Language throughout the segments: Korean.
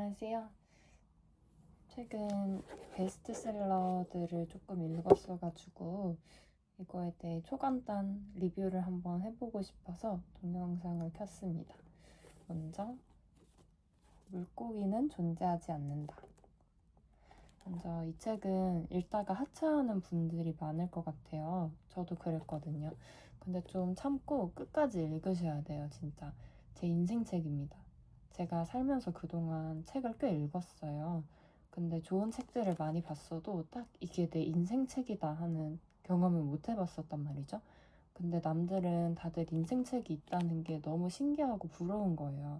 안녕하세요. 최근 베스트셀러들을 조금 읽었어가지고 이거에 대해 초간단 리뷰를 한번 해보고 싶어서 동영상을 켰습니다. 먼저 물고기는 존재하지 않는다. 먼저 이 책은 읽다가 하차하는 분들이 많을 것 같아요. 저도 그랬거든요. 근데 좀 참고 끝까지 읽으셔야 돼요, 진짜. 제 인생 책입니다. 제가 살면서 그동안 책을 꽤 읽었어요. 근데 좋은 책들을 많이 봤어도 딱 이게 내 인생 책이다 하는 경험을 못 해봤었단 말이죠. 근데 남들은 다들 인생 책이 있다는 게 너무 신기하고 부러운 거예요.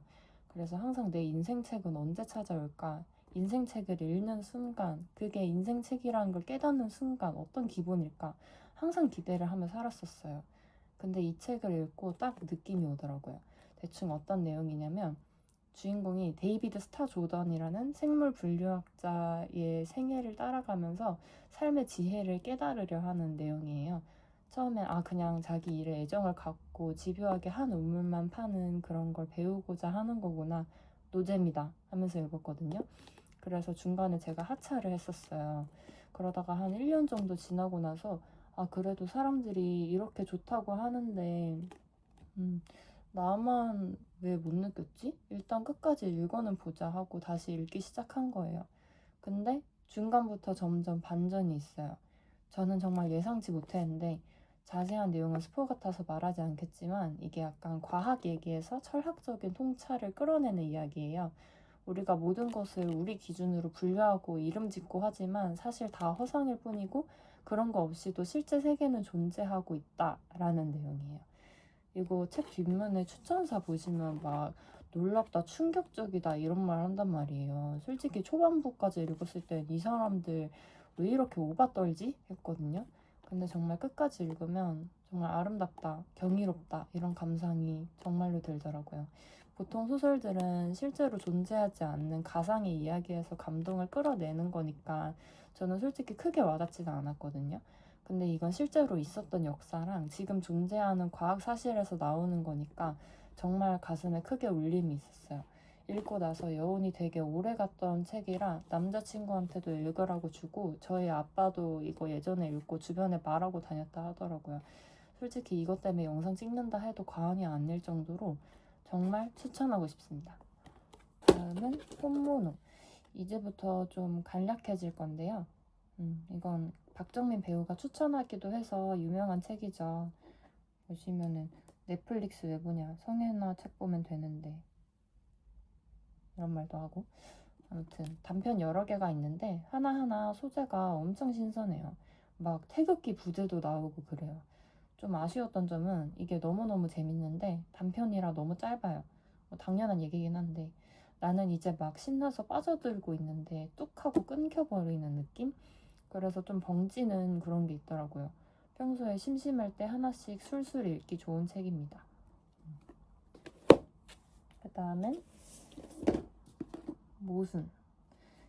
그래서 항상 내 인생 책은 언제 찾아올까? 인생 책을 읽는 순간, 그게 인생 책이라는 걸 깨닫는 순간 어떤 기분일까? 항상 기대를 하며 살았었어요. 근데 이 책을 읽고 딱 느낌이 오더라고요. 대충 어떤 내용이냐면 주인공이 데이비드 스타 조던이라는 생물 분류학자의 생애를 따라가면서 삶의 지혜를 깨달으려 하는 내용이에요. 처음엔 그냥 자기 일에 애정을 갖고 집요하게 한 우물만 파는 그런 걸 배우고자 하는 거구나. 노잼이다 하면서 읽었거든요. 그래서 중간에 제가 하차를 했었어요. 그러다가 한 1년 정도 지나고 나서 그래도 사람들이 이렇게 좋다고 하는데 나만 왜 못 느꼈지? 일단 끝까지 읽어는 보자 하고 다시 읽기 시작한 거예요. 근데 중간부터 점점 반전이 있어요. 저는 정말 예상치 못했는데 자세한 내용은 스포 같아서 말하지 않겠지만 이게 약간 과학 얘기에서 철학적인 통찰을 끌어내는 이야기예요. 우리가 모든 것을 우리 기준으로 분류하고 이름 짓고 하지만 사실 다 허상일 뿐이고 그런 거 없이도 실제 세계는 존재하고 있다라는 내용이에요. 이거 책 뒷면에 추천사 보시면 막 놀랍다, 충격적이다 이런 말 한단 말이에요. 솔직히 초반부까지 읽었을 땐 이 사람들 왜 이렇게 오바 떨지? 했거든요. 근데 정말 끝까지 읽으면 정말 아름답다, 경이롭다 이런 감상이 정말로 들더라고요. 보통 소설들은 실제로 존재하지 않는 가상의 이야기에서 감동을 끌어내는 거니까 저는 솔직히 크게 와닿지는 않았거든요. 근데 이건 실제로 있었던 역사랑 지금 존재하는 과학 사실에서 나오는 거니까 정말 가슴에 크게 울림이 있었어요. 읽고 나서 여운이 되게 오래 갔던 책이라 남자친구한테도 읽으라고 주고 저희 아빠도 이거 예전에 읽고 주변에 말하고 다녔다 하더라고요. 솔직히 이것 때문에 영상 찍는다 해도 과언이 아닐 정도로 정말 추천하고 싶습니다. 다음은 혼모노. 이제부터 좀 간략해질 건데요. 이건 박정민 배우가 추천하기도 해서 유명한 책이죠. 보시면은 넷플릭스 왜 보냐, 성애나 책 보면 되는데 이런 말도 하고. 아무튼 단편 여러 개가 있는데 하나하나 소재가 엄청 신선해요. 막 태극기 부제도 나오고 그래요. 좀 아쉬웠던 점은 이게 너무너무 재밌는데 단편이라 너무 짧아요. 뭐 당연한 얘기긴 한데 나는 이제 막 신나서 빠져들고 있는데 뚝 하고 끊겨버리는 느낌? 그래서 좀 벙찌는 그런 게 있더라고요. 평소에 심심할 때 하나씩 술술 읽기 좋은 책입니다. 그 다음엔 모순.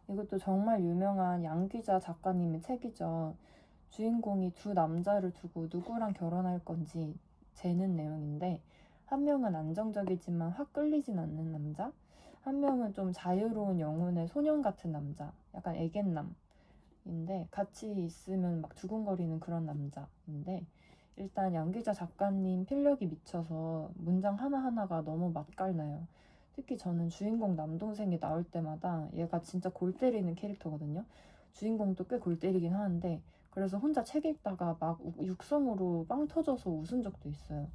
이것도 정말 유명한 양귀자 작가님의 책이죠. 주인공이 두 남자를 두고 누구랑 결혼할 건지 재는 내용인데 한 명은 안정적이지만 확 끌리진 않는 남자, 한 명은 좀 자유로운 영혼의 소년 같은 남자, 약간 애견남인데 같이 있으면 막 두근거리는 그런 남자인데 일단 양귀자 작가님 필력이 미쳐서 문장 하나하나가 너무 맛깔나요. 특히 저는 주인공 남동생이 나올 때마다 얘가 진짜 골 때리는 캐릭터거든요. 주인공도 꽤 골 때리긴 하는데 그래서 혼자 책 읽다가 막 육성으로 빵 터져서 웃은 적도 있어요.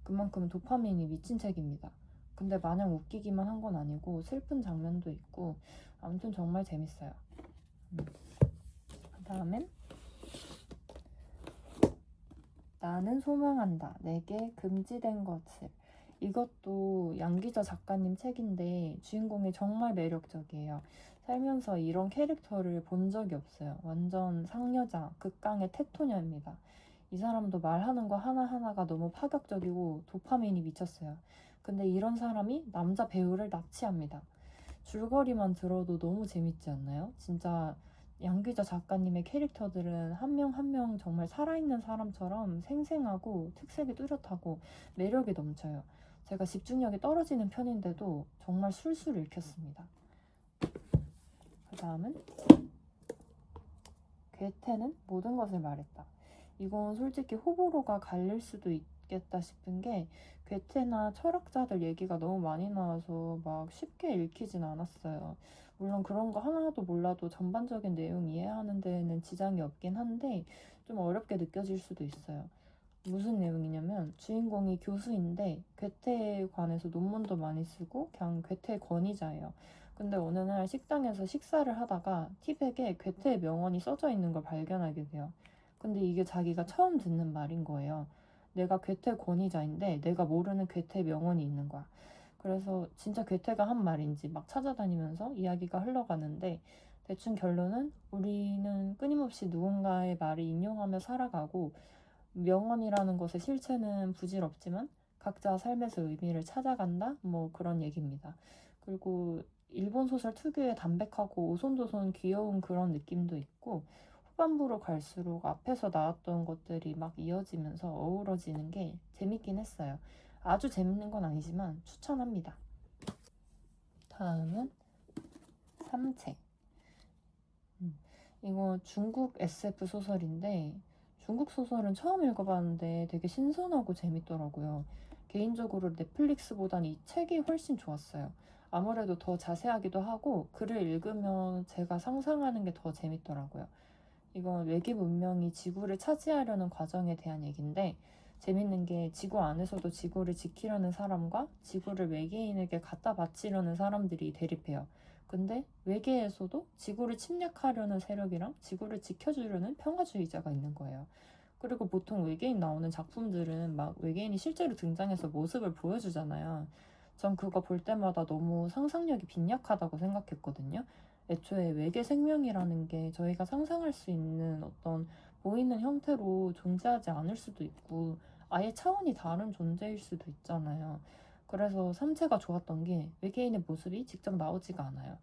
그만큼 도파민이 미친 책입니다. 근데 마냥 웃기기만 한 건 아니고 슬픈 장면도 있고 아무튼 정말 재밌어요. 그 다음엔 나는 소망한다. 내게 금지된 것을. 이것도 양기자 작가님 책인데 주인공이 정말 매력적이에요. 살면서 이런 캐릭터를 본 적이 없어요. 완전 상여자, 극강의 테토녀입니다. 이 사람도 말하는 거 하나하나가 너무 파격적이고 도파민이 미쳤어요. 근데 이런 사람이 남자 배우를 납치합니다. 줄거리만 들어도 너무 재밌지 않나요? 진짜 양귀자 작가님의 캐릭터들은 한 명 한 명 정말 살아있는 사람처럼 생생하고 특색이 뚜렷하고 매력이 넘쳐요. 제가 집중력이 떨어지는 편인데도 정말 술술 읽혔습니다. 그 다음은 괴테는 모든 것을 말했다. 이건 솔직히 호불호가 갈릴 수도 있겠다 싶은 게 괴테나 철학자들 얘기가 너무 많이 나와서 막 쉽게 읽히진 않았어요. 물론 그런 거 하나도 몰라도 전반적인 내용 이해하는 데에는 지장이 없긴 한데 좀 어렵게 느껴질 수도 있어요. 무슨 내용이냐면 주인공이 교수인데 괴테에 관해서 논문도 많이 쓰고 그냥 괴테 권위자예요. 근데 어느 날 식당에서 식사를 하다가 티백에 괴테의 명언이 써져 있는 걸 발견하게 돼요. 근데 이게 자기가 처음 듣는 말인 거예요. 내가 괴테 권위자인데 내가 모르는 괴테 명언이 있는 거야. 그래서 진짜 괴테가 한 말인지 막 찾아다니면서 이야기가 흘러가는데 대충 결론은 우리는 끊임없이 누군가의 말을 인용하며 살아가고 명언이라는 것의 실체는 부질없지만 각자 삶에서 의미를 찾아간다? 뭐 그런 얘기입니다. 그리고 일본 소설 특유의 담백하고 오손도손 귀여운 그런 느낌도 있고 후반부로 갈수록 앞에서 나왔던 것들이 막 이어지면서 어우러지는 게 재밌긴 했어요. 아주 재밌는 건 아니지만 추천합니다. 다음은 삼체. 이거 중국 SF 소설인데 중국 소설은 처음 읽어봤는데 되게 신선하고 재밌더라고요. 개인적으로 넷플릭스보단 이 책이 훨씬 좋았어요. 아무래도 더 자세하기도 하고 글을 읽으면 제가 상상하는 게 더 재밌더라고요. 이건 외계 문명이 지구를 차지하려는 과정에 대한 얘기인데 재밌는 게 지구 안에서도 지구를 지키려는 사람과 지구를 외계인에게 갖다 바치려는 사람들이 대립해요. 근데 외계에서도 지구를 침략하려는 세력이랑 지구를 지켜주려는 평화주의자가 있는 거예요. 그리고 보통 외계인 나오는 작품들은 막 외계인이 실제로 등장해서 모습을 보여주잖아요. 전 그거 볼 때마다 너무 상상력이 빈약하다고 생각했거든요. 애초에 외계 생명이라는 게 저희가 상상할 수 있는 어떤 보이는 형태로 존재하지 않을 수도 있고 아예 차원이 다른 존재일 수도 있잖아요. 그래서 삼체가 좋았던 게 외계인의 모습이 직접 나오지가 않아요.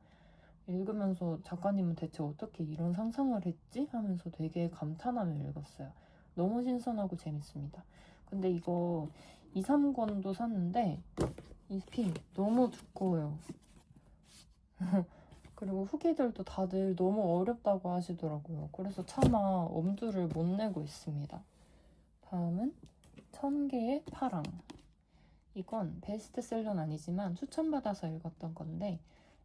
읽으면서 작가님은 대체 어떻게 이런 상상을 했지? 하면서 되게 감탄하며 읽었어요. 너무 신선하고 재밌습니다. 근데 이거 2, 3권도 샀는데 이 피 너무 두꺼워요. 그리고 후기들도 다들 너무 어렵다고 하시더라고요. 그래서 차마 엄두를 못 내고 있습니다. 다음은 1000개의 파랑. 이건 베스트셀러는 아니지만 추천받아서 읽었던 건데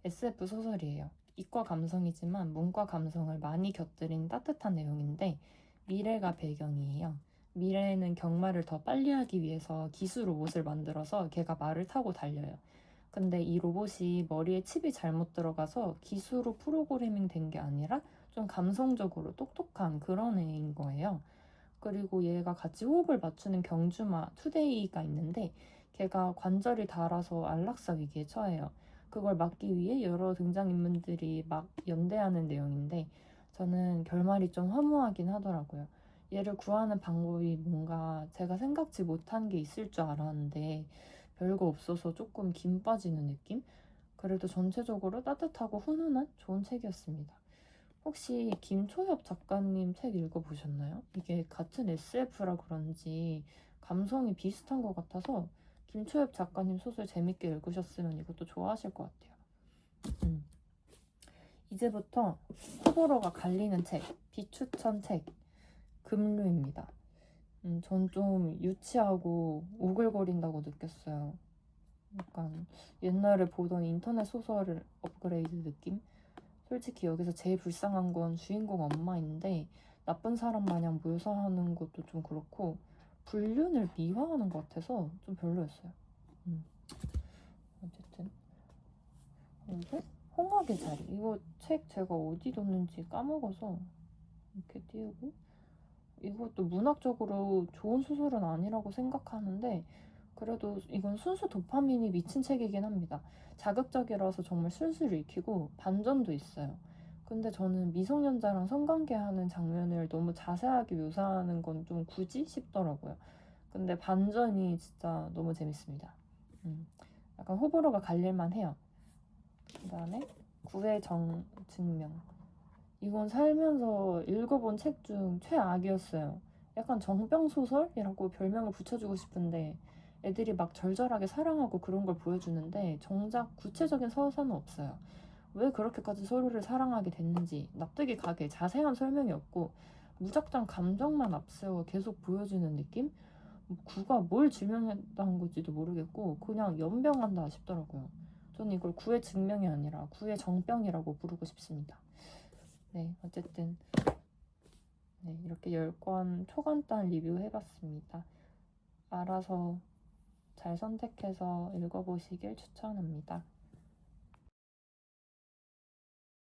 SF 소설이에요. 이과 감성이지만 문과 감성을 많이 곁들인 따뜻한 내용인데 미래가 배경이에요. 미래에는 경마를 더 빨리 하기 위해서 기술 로봇을 만들어서 걔가 말을 타고 달려요. 근데 이 로봇이 머리에 칩이 잘못 들어가서 기수로 프로그래밍 된 게 아니라 좀 감성적으로 똑똑한 그런 애인 거예요. 그리고 얘가 같이 호흡을 맞추는 경주마 투데이가 있는데 걔가 관절이 닳아서 안락사 위기에 처해요. 그걸 막기 위해 여러 등장인물들이 막 연대하는 내용인데 저는 결말이 좀 허무하긴 하더라고요. 얘를 구하는 방법이 뭔가 제가 생각지 못한 게 있을 줄 알았는데 별거 없어서 조금 김 빠지는 느낌? 그래도 전체적으로 따뜻하고 훈훈한 좋은 책이었습니다. 혹시 김초엽 작가님 책 읽어보셨나요? 이게 같은 SF라 그런지 감성이 비슷한 것 같아서 김초엽 작가님 소설 재밌게 읽으셨으면 이것도 좋아하실 것 같아요. 이제부터 호불호가 갈리는 책, 비추천 책, 금류입니다. 전 좀 유치하고 오글거린다고 느꼈어요. 약간 옛날에 보던 인터넷 소설을 업그레이드 느낌? 솔직히 여기서 제일 불쌍한 건 주인공 엄마인데 나쁜 사람 마냥 묘사하는 것도 좀 그렇고 불륜을 미화하는 것 같아서 좀 별로였어요. 어쨌든 그리고 홍학의 자리 이거 책 제가 어디 뒀는지 까먹어서 이렇게 띄우고 이것도 문학적으로 좋은 소설은 아니라고 생각하는데 그래도 이건 순수 도파민이 미친 책이긴 합니다. 자극적이라서 정말 술술 읽히고 반전도 있어요. 근데 저는 미성년자랑 성관계하는 장면을 너무 자세하게 묘사하는 건 좀 굳이 싶더라고요. 근데 반전이 진짜 너무 재밌습니다. 약간 호불호가 갈릴만 해요. 그 다음에 구의 증명. 이건 살면서 읽어본 책 중 최악이었어요. 약간 정병소설이라고 별명을 붙여주고 싶은데 애들이 막 절절하게 사랑하고 그런 걸 보여주는데 정작 구체적인 서사는 없어요. 왜 그렇게까지 서로를 사랑하게 됐는지 납득이 가게 자세한 설명이 없고 무작정 감정만 앞세워 계속 보여주는 느낌? 구가 뭘 증명했다는 건지도 모르겠고 그냥 연병한다 싶더라고요. 저는 이걸 구의 증명이 아니라 구의 정병이라고 부르고 싶습니다. 네, 어쨌든 네, 이렇게 10권 초간단 리뷰 해봤습니다. 알아서 잘 선택해서 읽어보시길 추천합니다.